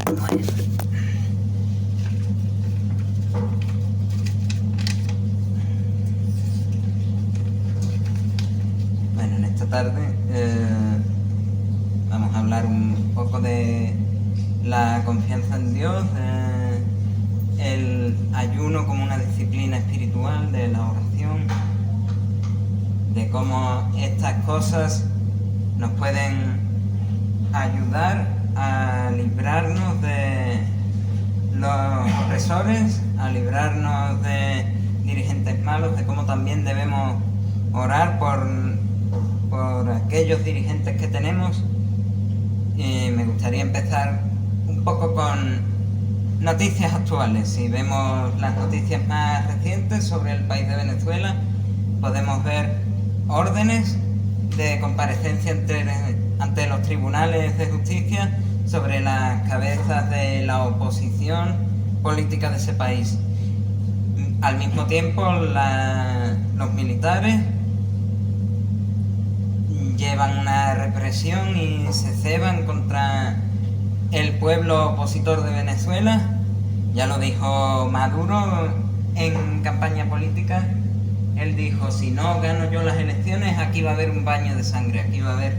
Bueno, en esta tarde vamos a hablar un poco de la confianza en Dios, el ayuno como una disciplina espiritual, de la oración, de cómo estas cosas nos pueden ayudar a librarnos de los opresores, a librarnos de dirigentes malos, de cómo también debemos orar por aquellos dirigentes que tenemos. Y me gustaría empezar un poco con noticias actuales. Si vemos las noticias más recientes sobre el país de Venezuela, podemos ver órdenes de comparecencia ante los tribunales de justicia sobre las cabezas de la oposición política de ese país. Al mismo tiempo, los militares llevan una represión y se ceban contra el pueblo opositor de Venezuela. Ya lo dijo Maduro en campaña política. Él dijo: si no gano yo las elecciones, aquí va a haber un baño de sangre, aquí va a haber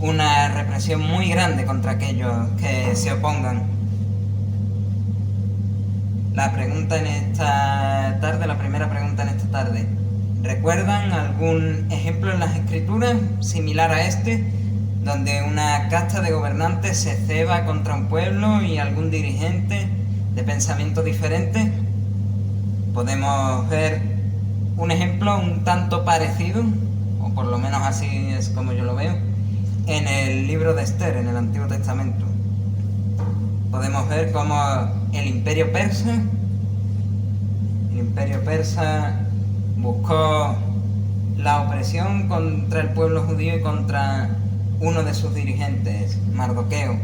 una represión muy grande contra aquellos que se opongan. La pregunta en esta tarde, la primera pregunta en esta tarde: ¿recuerdan algún ejemplo en las escrituras similar a este, donde una casta de gobernantes se ceba contra un pueblo y algún dirigente de pensamiento diferente? Podemos ver un ejemplo un tanto parecido, o por lo menos así es como yo lo veo, en el libro de Esther, en el Antiguo Testamento. Podemos ver cómo el Imperio Persa buscó la opresión contra el pueblo judío y contra uno de sus dirigentes, Mardoqueo.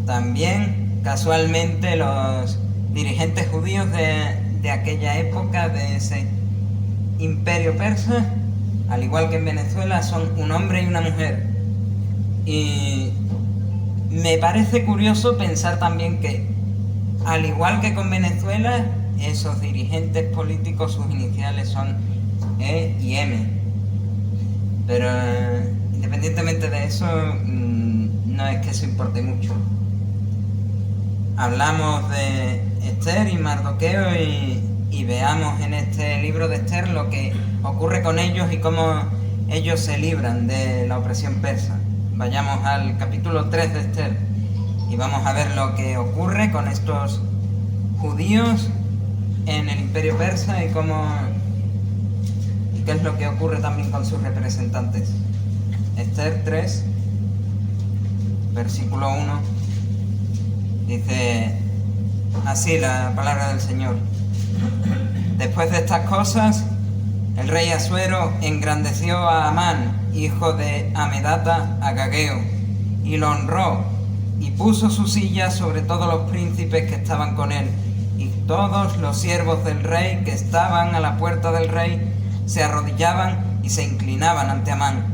También, casualmente, los dirigentes judíos de aquella época, de ese imperio persa, al igual que en Venezuela, son un hombre y una mujer. Y me parece curioso pensar también que, al igual que con Venezuela, esos dirigentes políticos, sus iniciales son E y M. Pero independientemente de eso, no es que eso importe mucho. Hablamos de Esther y Mardoqueo y veamos en este libro de Esther lo que ocurre con ellos y cómo ellos se libran de la opresión persa. Vayamos al capítulo 3 de Esther y vamos a ver lo que ocurre con estos judíos en el imperio persa y qué es lo que ocurre también con sus representantes. Esther 3, versículo 1, dice así la palabra del Señor: después de estas cosas, el rey Asuero engrandeció a Amán, hijo de Amedata, agageo, y lo honró, y puso su silla sobre todos los príncipes que estaban con él, y todos los siervos del rey que estaban a la puerta del rey se arrodillaban y se inclinaban ante Amán,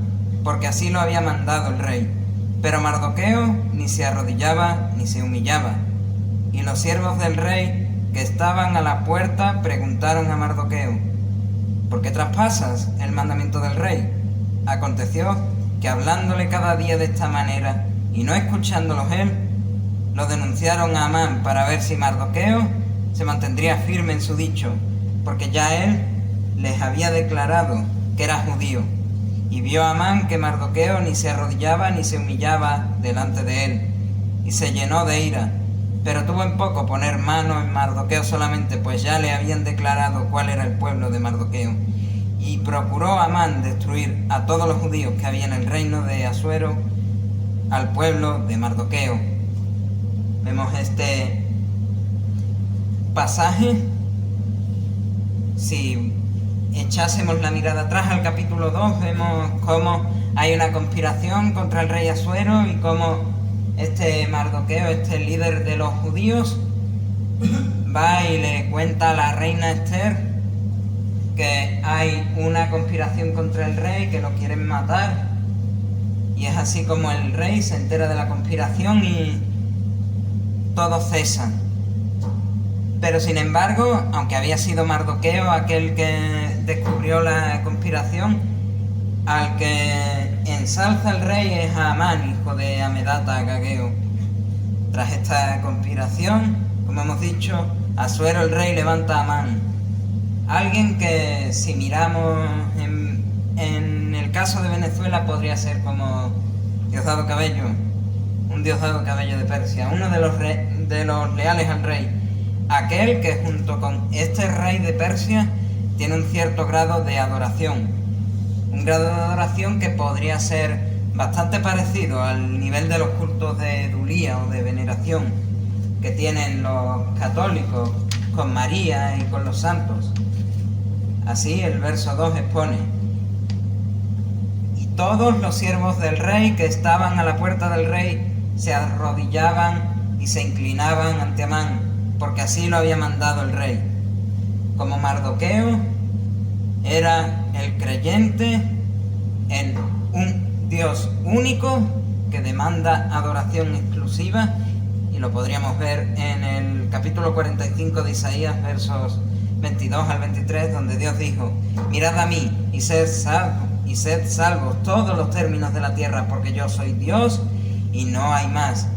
porque así lo había mandado el rey. Pero Mardoqueo ni se arrodillaba ni se humillaba. Y los siervos del rey que estaban a la puerta preguntaron a Mardoqueo: ¿por qué traspasas el mandamiento del rey? Aconteció que hablándole cada día de esta manera y no escuchándolos él, lo denunciaron a Amán para ver si Mardoqueo se mantendría firme en su dicho, porque ya él les había declarado que era judío. Y vio Amán que Mardoqueo ni se arrodillaba ni se humillaba delante de él, y se llenó de ira, pero tuvo en poco poner mano en Mardoqueo solamente, pues ya le habían declarado cuál era el pueblo de Mardoqueo. Y procuró Amán destruir a todos los judíos que había en el reino de Asuero, al pueblo de Mardoqueo. Vemos este pasaje. Si echásemos la mirada atrás al capítulo 2, vemos cómo hay una conspiración contra el rey Asuero y cómo este Mardoqueo, este líder de los judíos, va y le cuenta a la reina Esther que hay una conspiración contra el rey, que lo quieren matar, y es así como el rey se entera de la conspiración y todo cesa. Pero sin embargo, aunque había sido Mardoqueo aquel que descubrió la conspiración, al que ensalza el rey es a Amán, hijo de Hamedata Agageo. Tras esta conspiración, como hemos dicho, Asuero el rey levanta a Amán, alguien que, si miramos en el caso de Venezuela, podría ser como Diosdado Cabello, un Diosdado Cabello de Persia, uno de los leales al rey, aquel que junto con este rey de Persia tiene un cierto grado de adoración, un grado de adoración que podría ser bastante parecido al nivel de los cultos de Dulía o de veneración que tienen los católicos con María y con los santos. Así el verso 2 expone: y todos los siervos del rey que estaban a la puerta del rey se arrodillaban y se inclinaban ante Amán, porque así lo había mandado el rey. Como Mardoqueo era el creyente en un Dios único que demanda adoración exclusiva, y lo podríamos ver en el capítulo 45 de Isaías, versos 22 al 23, donde Dios dijo: mirad a mí y sed salvos todos los términos de la tierra, porque yo soy Dios y no hay más.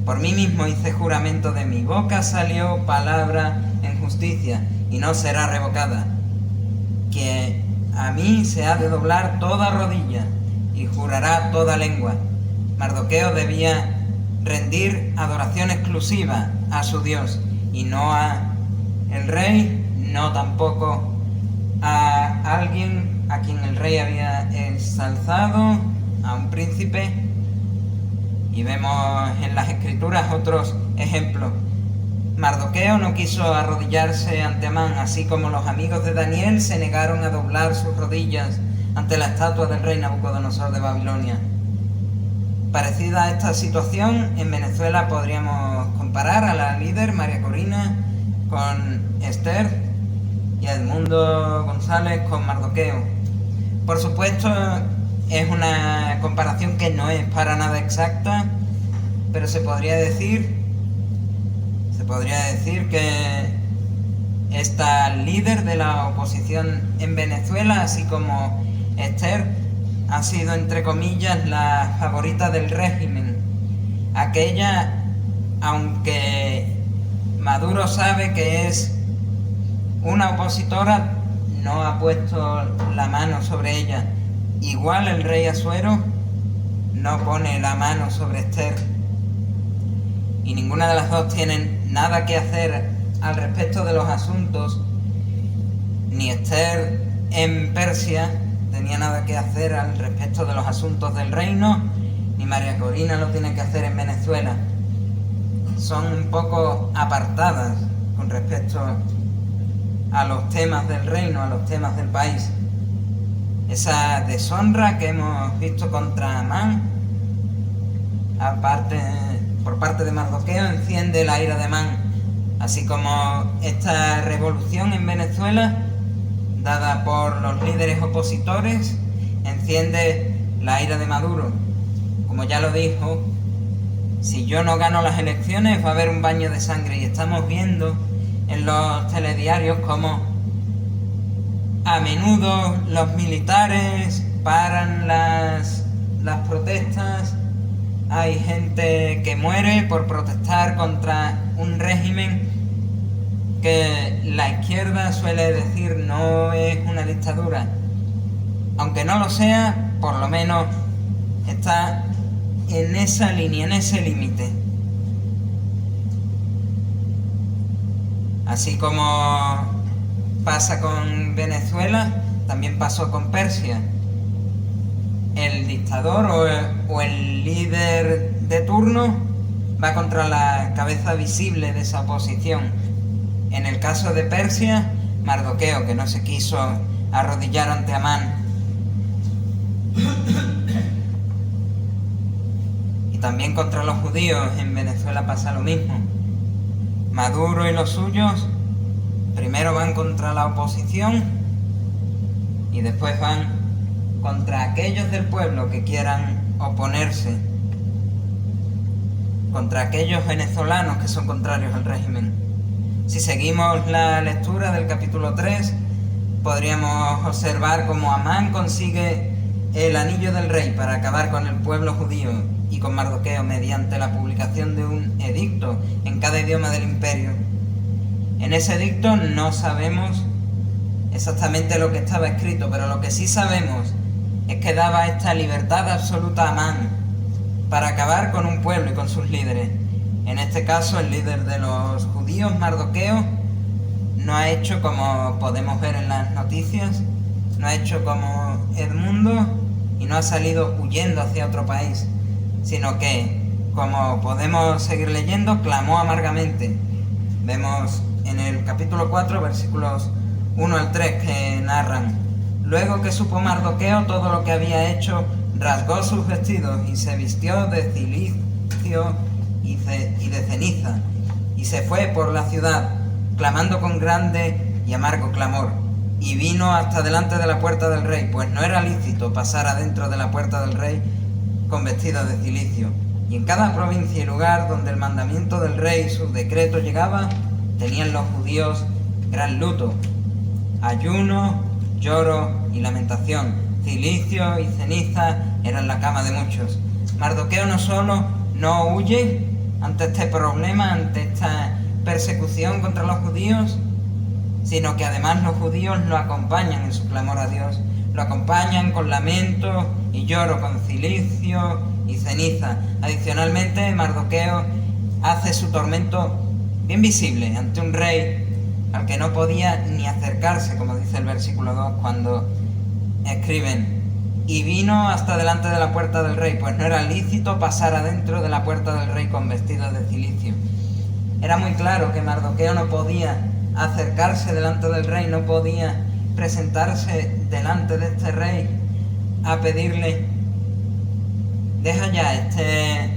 Por mí mismo hice juramento, de mi boca salió palabra en justicia y no será revocada, que a mí se ha de doblar toda rodilla y jurará toda lengua. Mardoqueo debía rendir adoración exclusiva a su Dios y no a el rey, no tampoco a alguien a quien el rey había ensalzado, a un príncipe. Y vemos en las escrituras otros ejemplos. Mardoqueo no quiso arrodillarse ante Amán, así como los amigos de Daniel se negaron a doblar sus rodillas ante la estatua del rey Nabucodonosor de Babilonia. Parecida a esta situación, en Venezuela podríamos comparar a la líder María Corina con Esther y a Edmundo González con Mardoqueo. Por supuesto, es una comparación que no es para nada exacta, pero se podría decir que esta líder de la oposición en Venezuela, así como Esther, ha sido, entre comillas, la favorita del régimen. Aquella, aunque Maduro sabe que es una opositora, no ha puesto la mano sobre ella. Igual el rey Asuero no pone la mano sobre Esther, y ninguna de las dos tienen nada que hacer al respecto de los asuntos. Ni Esther en Persia tenía nada que hacer al respecto de los asuntos del reino, ni María Corina lo tiene que hacer en Venezuela. Son un poco apartadas con respecto a los temas del reino, a los temas del país. Esa deshonra que hemos visto contra Amán, por parte de Mardoqueo, enciende la ira de Amán, así como esta revolución en Venezuela, dada por los líderes opositores, enciende la ira de Maduro. Como ya lo dijo, si yo no gano las elecciones va a haber un baño de sangre, y estamos viendo en los telediarios cómo a menudo los militares paran las protestas. Hay gente que muere por protestar contra un régimen que la izquierda suele decir no es una dictadura. Aunque no lo sea, por lo menos está en esa línea, en ese límite. Así como pasa con Venezuela, también pasó con Persia. El dictador o el líder de turno va contra la cabeza visible de esa oposición. En el caso de Persia, Mardoqueo, que no se quiso arrodillar ante Amán. Y también contra los judíos en Venezuela pasa lo mismo. Maduro y los suyos primero van contra la oposición y después van contra aquellos del pueblo que quieran oponerse contra aquellos venezolanos que son contrarios al régimen. Si seguimos la lectura del capítulo 3, podríamos observar cómo Amán consigue el anillo del rey para acabar con el pueblo judío y con Mardoqueo mediante la publicación de un edicto en cada idioma del imperio. En ese edicto no sabemos exactamente lo que estaba escrito, pero lo que sí sabemos es que daba esta libertad absoluta a Amán para acabar con un pueblo y con sus líderes. En este caso, el líder de los judíos, Mardoqueo, no ha hecho como podemos ver en las noticias, no ha hecho como Edmundo y no ha salido huyendo hacia otro país, sino que, como podemos seguir leyendo, clamó amargamente. Vemos en el capítulo 4, versículos 1 al 3, que narran: luego que supo Mardoqueo todo lo que había hecho, rasgó sus vestidos y se vistió de cilicio y de ceniza, y se fue por la ciudad, clamando con grande y amargo clamor, y vino hasta delante de la puerta del rey, pues no era lícito pasar adentro de la puerta del rey con vestido de cilicio. Y en cada provincia y lugar donde el mandamiento del rey y sus decretos llegaba, tenían los judíos gran luto, ayuno, lloro y lamentación. Cilicio y ceniza eran la cama de muchos. Mardoqueo no solo no huye ante este problema, ante esta persecución contra los judíos, sino que además los judíos lo acompañan en su clamor a Dios, lo acompañan con lamento y lloro, con cilicio y ceniza. Adicionalmente, Mardoqueo hace su tormento bien visible ante un rey al que no podía ni acercarse, como dice el versículo 2, cuando escriben: y vino hasta delante de la puerta del rey, pues no era lícito pasar adentro de la puerta del rey con vestidos de cilicio. Era muy claro que Mardoqueo no podía acercarse delante del rey, no podía presentarse delante de este rey a pedirle: deja ya este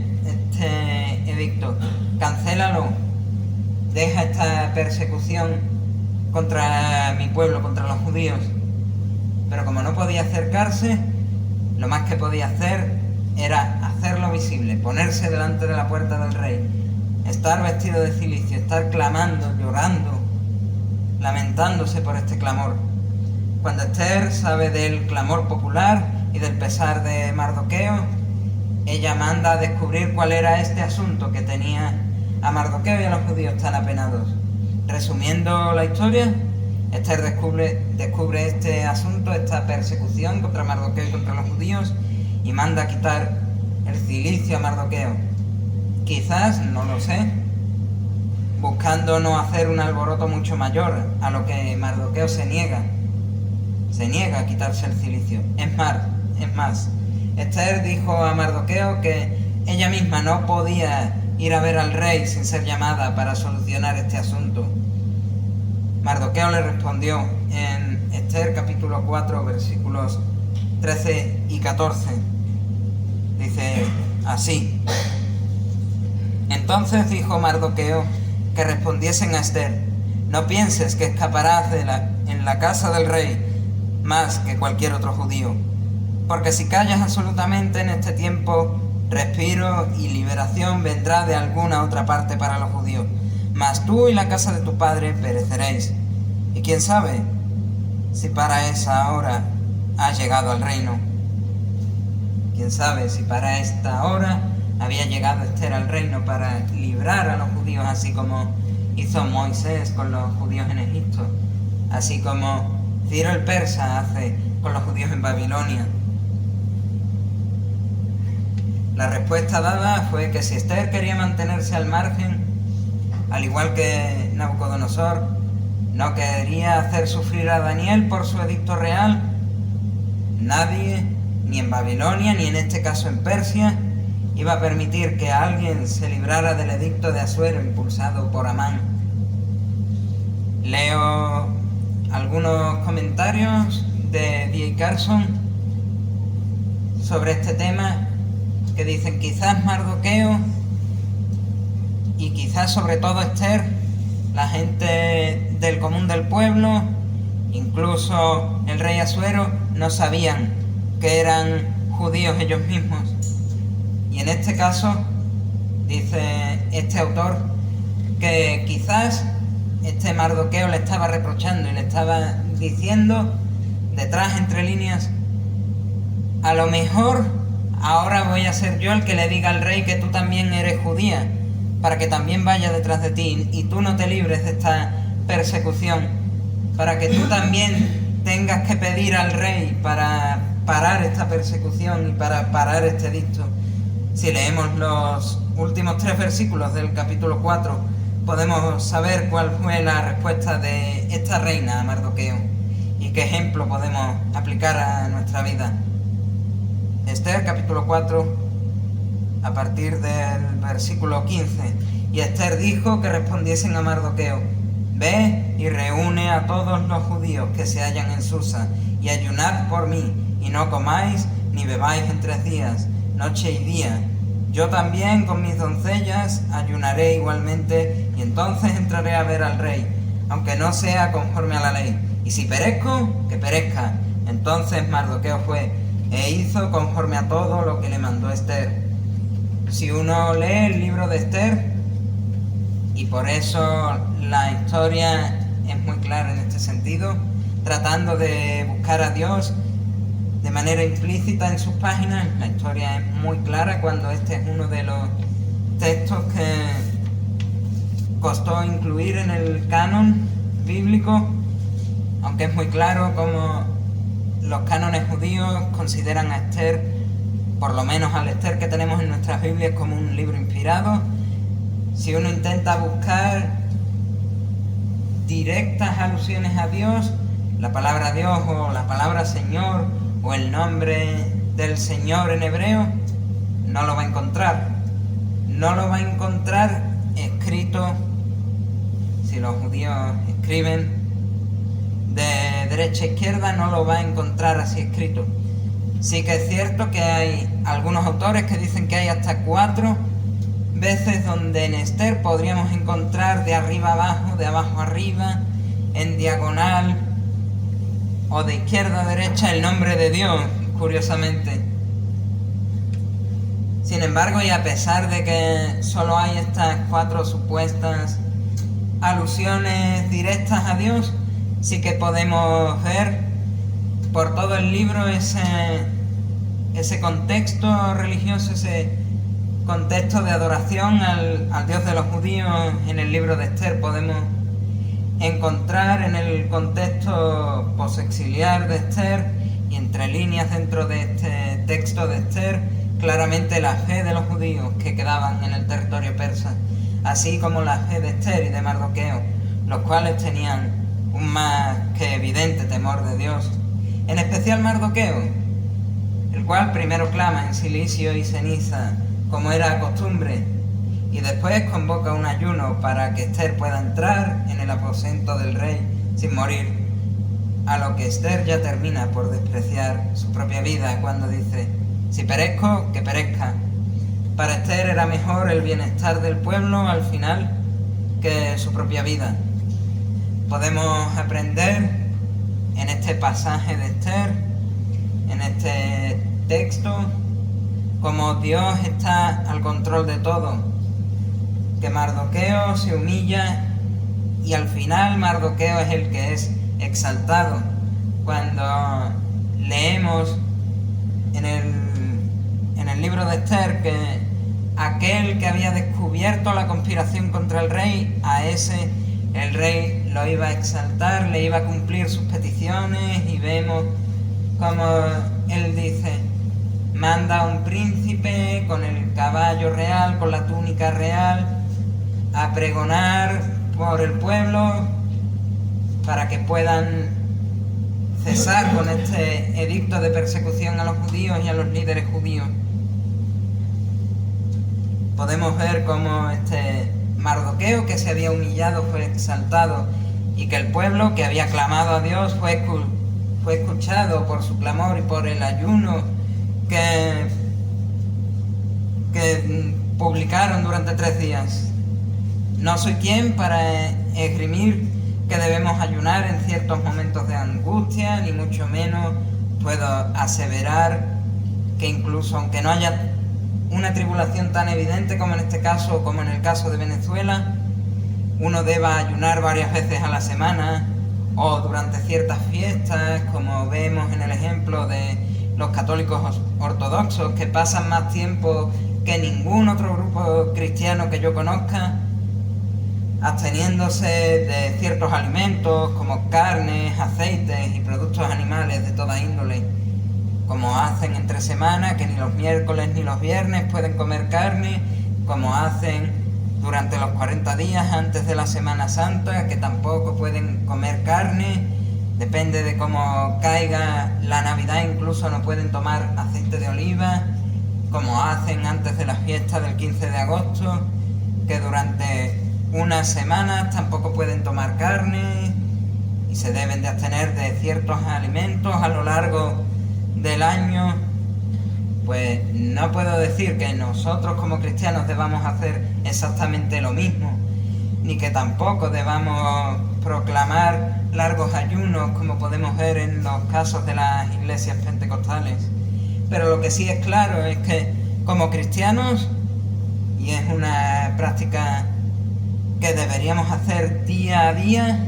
edicto, cancélalo, deja esta persecución contra mi pueblo, contra los judíos. Pero como no podía acercarse, lo más que podía hacer era hacerlo visible, ponerse delante de la puerta del rey, estar vestido de cilicio, estar clamando, llorando, lamentándose por este clamor. Cuando Esther sabe del clamor popular y del pesar de Mardoqueo, ella manda a descubrir cuál era este asunto que tenía a Mardoqueo y a los judíos tan apenados. Resumiendo la historia, Esther descubre este asunto, esta persecución contra Mardoqueo y contra los judíos, y manda a quitar el cilicio a Mardoqueo. Quizás, no lo sé, buscando no hacer un alboroto mucho mayor, a lo que Mardoqueo se niega a quitarse el cilicio. Es más, Esther dijo a Mardoqueo que ella misma no podía ir a ver al rey sin ser llamada para solucionar este asunto. Mardoqueo le respondió en Esther capítulo 4, versículos 13 y 14. Dice así: entonces dijo Mardoqueo que respondiesen a Esther: no pienses que escaparás en la casa del rey más que cualquier otro judío, porque si callas absolutamente en este tiempo, respiro y liberación vendrá de alguna otra parte para los judíos, mas tú y la casa de tu padre pereceréis. Y quién sabe si para esa hora has llegado al reino. Quién sabe si para esta hora había llegado Esther al reino para librar a los judíos, así como hizo Moisés con los judíos en Egipto, así como Ciro el persa hace con los judíos en Babilonia. La respuesta dada fue que si Esther quería mantenerse al margen, al igual que Nabucodonosor, no quería hacer sufrir a Daniel por su edicto real, nadie, ni en Babilonia, ni en este caso en Persia, iba a permitir que alguien se librara del edicto de Asuero impulsado por Amán. Leo algunos comentarios de D.A. Carson sobre este tema, que dicen: quizás Mardoqueo y quizás sobre todo Esther, la gente del común del pueblo, incluso el rey Asuero, no sabían que eran judíos ellos mismos. Y en este caso, dice este autor, que quizás este Mardoqueo le estaba reprochando y le estaba diciendo, detrás entre líneas, a lo mejor ahora voy a ser yo el que le diga al rey que tú también eres judía, para que también vaya detrás de ti y tú no te libres de esta persecución, para que tú también tengas que pedir al rey para parar esta persecución y para parar este edicto. Si leemos los últimos 3 versículos del capítulo 4, podemos saber cuál fue la respuesta de esta reina a Mardoqueo y qué ejemplo podemos aplicar a nuestra vida. Esther, capítulo 4, a partir del versículo 15. Y Esther dijo que respondiesen a Mardoqueo: ve y reúne a todos los judíos que se hallan en Susa, y ayunad por mí, y no comáis ni bebáis en 3 días, noche y día. Yo también con mis doncellas ayunaré igualmente, y entonces entraré a ver al rey, aunque no sea conforme a la ley. Y si perezco, que perezca. Entonces Mardoqueo fue e hizo conforme a todo lo que le mandó Esther. Si uno lee el libro de Esther, y por eso la historia es muy clara en este sentido, tratando de buscar a Dios de manera implícita en sus páginas, la historia es muy clara cuando este es uno de los textos que costó incluir en el canon bíblico, aunque es muy claro como los cánones judíos consideran a Esther, por lo menos al Esther que tenemos en nuestras Biblias, como un libro inspirado. Si uno intenta buscar directas alusiones a Dios, la palabra Dios o la palabra Señor o el nombre del Señor en hebreo, no lo va a encontrar. No lo va a encontrar escrito, si los judíos escriben de derecha a izquierda, no lo va a encontrar así escrito. Sí que es cierto que hay algunos autores que dicen que hay hasta 4 veces donde en Esther podríamos encontrar de arriba abajo, de abajo arriba, en diagonal o de izquierda a derecha el nombre de Dios, curiosamente. Sin embargo, y a pesar de que solo hay estas 4 supuestas alusiones directas a Dios, sí que podemos ver por todo el libro ese contexto religioso, ese contexto de adoración al Dios de los judíos. En el libro de Esther podemos encontrar en el contexto posexiliar de Esther y entre líneas dentro de este texto de Esther claramente la fe de los judíos que quedaban en el territorio persa, así como la fe de Esther y de Mardoqueo, los cuales tenían un más que evidente temor de Dios. En especial Mardoqueo, el cual primero clama en silicio y ceniza, como era costumbre, y después convoca un ayuno para que Esther pueda entrar en el aposento del rey sin morir, a lo que Esther ya termina por despreciar su propia vida cuando dice: si perezco, que perezca. Para Esther era mejor el bienestar del pueblo al final que su propia vida. Podemos aprender en este pasaje de Esther, en este texto, como Dios está al control de todo, que Mardoqueo se humilla y al final Mardoqueo es el que es exaltado. Cuando leemos en el libro de Esther que aquel que había descubierto la conspiración contra el rey, a ese el rey lo iba a exaltar, le iba a cumplir sus peticiones, y vemos como él dice: manda a un príncipe con el caballo real, con la túnica real, a pregonar por el pueblo para que puedan cesar con este edicto de persecución a los judíos y a los líderes judíos. Podemos ver cómo este Mardoqueo, que se había humillado, fue exaltado, y que el pueblo que había clamado a Dios fue escuchado por su clamor y por el ayuno que publicaron durante 3 días. No soy quien para esgrimir que debemos ayunar en ciertos momentos de angustia, ni mucho menos puedo aseverar que incluso aunque no haya una tribulación tan evidente como en este caso, como en el caso de Venezuela, uno deba ayunar varias veces a la semana, o durante ciertas fiestas, como vemos en el ejemplo de los católicos ortodoxos, que pasan más tiempo que ningún otro grupo cristiano que yo conozca, absteniéndose de ciertos alimentos como carnes, aceites y productos animales de toda índole, como hacen entre semana, que ni los miércoles ni los viernes pueden comer carne, como hacen durante los 40 días antes de la Semana Santa, que tampoco pueden comer carne, depende de cómo caiga la Navidad, incluso no pueden tomar aceite de oliva, como hacen antes de la fiesta del 15 de agosto, que durante unas semanas tampoco pueden tomar carne y se deben de abstener de ciertos alimentos a lo largo del año. Pues no puedo decir que nosotros como cristianos debamos hacer exactamente lo mismo, ni que tampoco debamos proclamar largos ayunos como podemos ver en los casos de las iglesias pentecostales. Pero lo que sí es claro es que como cristianos, y es una práctica que deberíamos hacer día a día,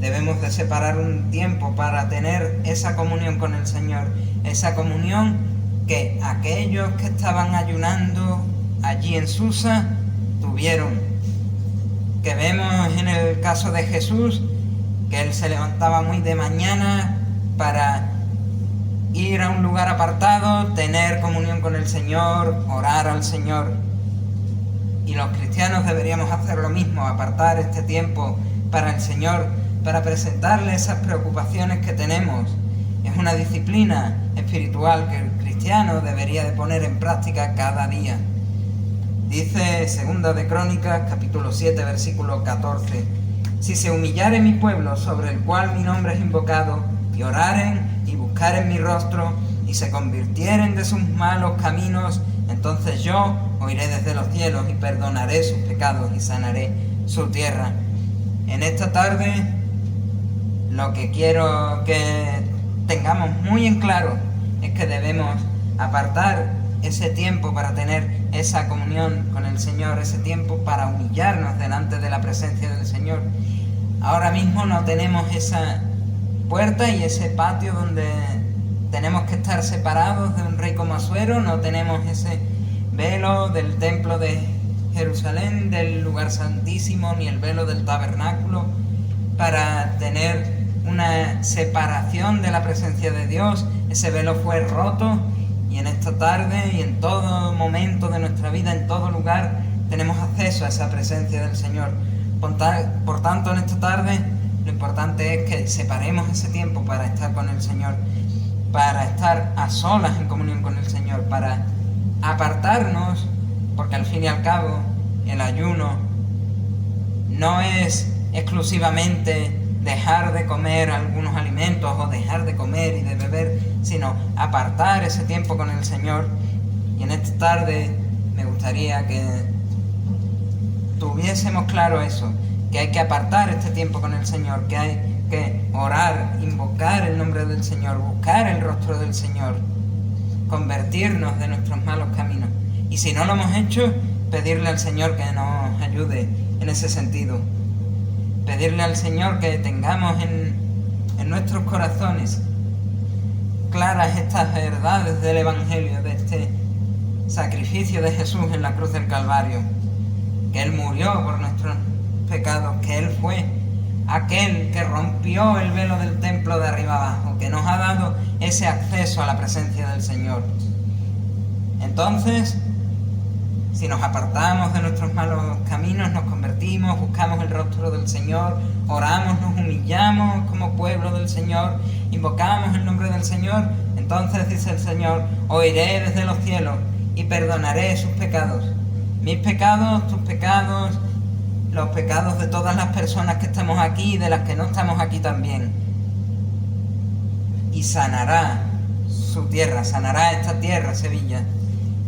debemos de separar un tiempo para tener esa comunión con el Señor, esa comunión que aquellos que estaban ayunando allí en Susa tuvieron, que vemos en el caso de Jesús, que Él se levantaba muy de mañana para ir a un lugar apartado, tener comunión con el Señor, orar al Señor. Y los cristianos deberíamos hacer lo mismo, apartar este tiempo para el Señor, para presentarle esas preocupaciones que tenemos. Es una disciplina espiritual que el cristiano debería de poner en práctica cada día. Dice 2 de Crónicas, capítulo 7, versículo 14: si se humillare mi pueblo, sobre el cual mi nombre es invocado, y oraren y buscaren mi rostro, y se convirtieren de sus malos caminos, entonces yo oiré desde los cielos y perdonaré sus pecados y sanaré su tierra. En esta tarde, lo que quiero que tengamos muy en claro es que debemos apartar ese tiempo para tener esa comunión con el Señor, ese tiempo para humillarnos delante de la presencia del Señor. Ahora mismo no tenemos esa puerta y ese patio donde tenemos que estar separados de un rey como Asuero, no tenemos ese velo del templo de Jerusalén, del lugar santísimo, ni el velo del tabernáculo, para tener una separación de la presencia de Dios. Ese velo fue roto, y en esta tarde y en todo momento de nuestra vida, en todo lugar, tenemos acceso a esa presencia del Señor. Por tanto, en esta tarde lo importante es que separemos ese tiempo para estar con el Señor, para estar a solas en comunión con el Señor, para apartarnos, porque al fin y al cabo el ayuno no es exclusivamente dejar de comer algunos alimentos o dejar de comer y de beber, sino apartar ese tiempo con el Señor. Y en esta tarde me gustaría que tuviésemos claro eso, que hay que apartar este tiempo con el Señor, que hay que orar, invocar el nombre del Señor, buscar el rostro del Señor, convertirnos de nuestros malos caminos. Y si no lo hemos hecho, pedirle al Señor que nos ayude en ese sentido. Pedirle al Señor que tengamos en nuestros corazones claras estas verdades del Evangelio, de este sacrificio de Jesús en la cruz del Calvario, que Él murió por nuestros pecados, que Él fue aquel que rompió el velo del templo de arriba abajo, que nos ha dado ese acceso a la presencia del Señor. Entonces, si nos apartamos de nuestros malos caminos, nos convertimos, buscamos el rostro del Señor, oramos, nos humillamos como pueblo del Señor, invocamos el nombre del Señor, entonces dice el Señor: oiré desde los cielos y perdonaré sus pecados. Mis pecados, tus pecados, los pecados de todas las personas que estamos aquí y de las que no estamos aquí también. Y sanará su tierra, sanará esta tierra, Sevilla,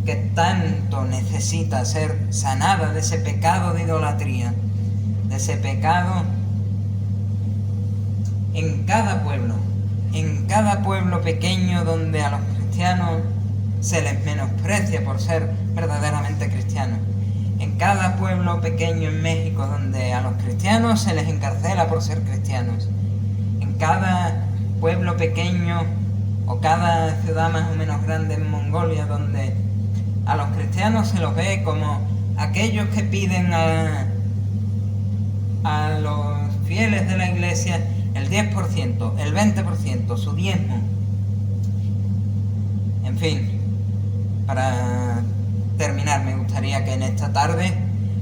que tanto necesita ser sanada de ese pecado de idolatría, de ese pecado en cada pueblo pequeño donde a los cristianos se les menosprecia por ser verdaderamente cristianos. En cada pueblo pequeño en México donde a los cristianos se les encarcela por ser cristianos. En cada pueblo pequeño o cada ciudad más o menos grande en Mongolia donde a los cristianos se los ve como aquellos que piden a los fieles de la iglesia el 10%, el 20%, su diezmo. En fin, para terminar, me gustaría que en esta tarde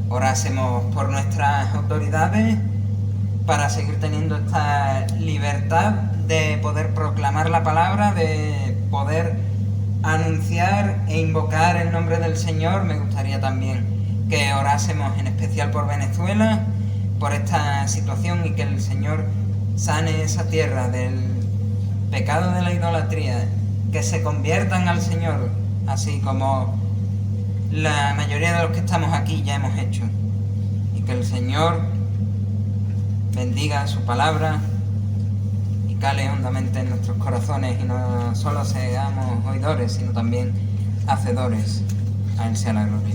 orásemos por nuestras autoridades para seguir teniendo esta libertad de poder proclamar la palabra, de poder anunciar e invocar el nombre del Señor. Me gustaría también que orásemos en especial por Venezuela, por esta situación, y que el Señor sane esa tierra del pecado de la idolatría, que se conviertan al Señor, así como la mayoría de los que estamos aquí ya hemos hecho, y que el Señor bendiga su palabra y cale hondamente en nuestros corazones, y no solo seamos oidores, sino también hacedores. A Él sea la gloria.